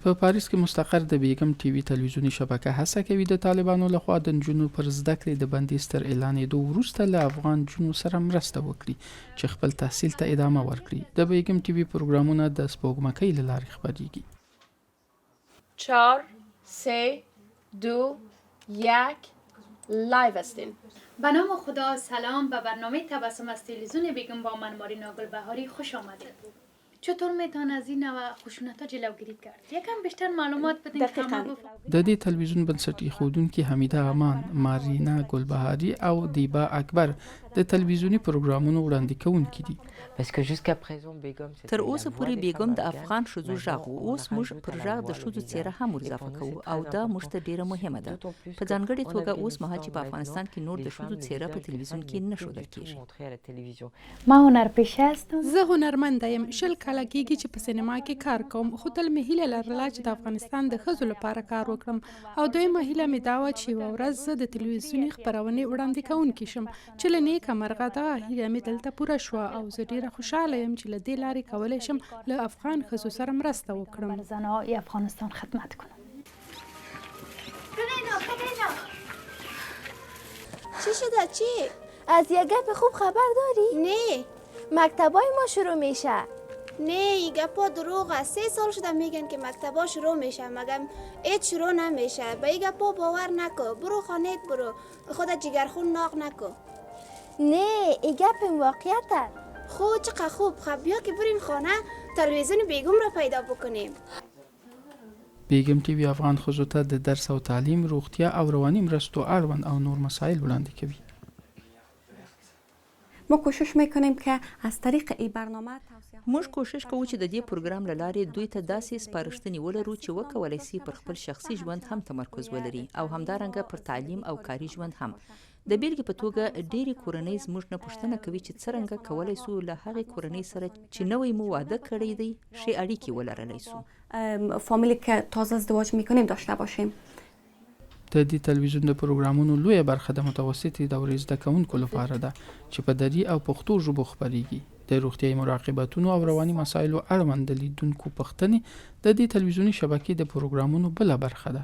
په پاریس کې مستقر د بیګم ټي وي تلویزیونی شبکه هڅه کوي د طالبانو لخوا د نجونو پر زده کړې د بندیز تر اعلانېدو وروسته له افغان نجونو سره مرسته وکړي چې خپل تحصیل ته ادامه ورکړي. د بیګم ټي وي پروګرامونه د سپوږمکۍ له لارې خپریږي. 4 3 2 1 لایو هستیم. به نام خدا. سلام. به برنامه تبسم از تلویزیون بیگم با من مارینا گلبهاری خوش آمدید. چطور میتونه از این نوع خشونت‌ها جلوگیری کرد؟ یکم بیشتر معلومات بدین که ما د دې تلویزیون بنسټ ایښودونکي حمیده امان، مارینا ګلبهاري او دیبا اکبر د تلویزیونی پروګرامونو وړاندې کوونکي دي. تر اوسه پورې بیګم د افغان ښځو غږ و. اوس موږ پر غږ د ښځو څیره هم اضافه کوو او دا موږ ته ډیره مهمه ده. په ځانګړې توګه اوس مهال چې په افغانستان کې نور د ښځو څیره په تلویزیون کې نه ښودل کیږي. ما هنرپیشه هستم. زه هنرمنده یم. 10 کاله کېږي چې په سینما کې کار کوم، خو تل مې هیله لرله چې د افغانستان د ښځو لپاره کار وکړم او دویمه هیله مې دا وه چې یوه ورځ زه د تلویزیوني خپرونې وړاندې کوونکې شم چې له نیکه مرغه دغه هیله مې دلته پوره شوه او زه ډیره خوشحاله یم چې له دې لارې کولی شم له افغان ښځو سره مرسته وکړم. زنهای افغانستان خدمت کنم. چی شده؟ چی؟ از یه گپ خوب خبر داری؟ نه. مکتبای ما شروع میشه. نه این گپا دروغه. 3 سال شده میگن که مکتبا شروع میشه مگم هیچ شروع نمیشه. به این گپا باور نکن. برو خانهت برو. خودت جگرخون ناق نکن. نه این گپ واقعیته. خب چقدر خوب. خب بیا که بریم خانه تلویزیون بیگم را پیدا بکنیم. بیګم ټي وي افغان ښځو ته د درس او تعلیم، روغتیا او رواني مرستو اړوند او نور مسایل وړاندې کوي. ما کوشش میکنیم که از طریق این برنامه موږ کوشش کوو چې د دې پروګرام له لارې دوی ته داسې سپارښتنې ولرو چې وکولی سي پر خپل شخصي ژوند هم تمرکز ولري او همدارنګه پر تعلیم او کاري ژوند هم. د بیلګې په توګه ډېری کورنۍ زموږ نه پوښتنه کوي چې څرنګه کولی سو له هغې کورنۍ سره چې نوی مو واده کړی دی ښې اړیکې ولرلی سو. فامیلی که تازه ازدواج میکنیم داشته باشیم. د دې تلویزیون د پروګرامونو لویه برخه د متوسطې دورې زده کوونکو لپاره ده چې په دري او پښتو ژبو خپریږي. د روغتیايي مراقبتونو او رواني مسایلو اړوند د لیدونکو پوښتنې د دې تلویزیونی شبکې د پروګرامونو بله برخه ده.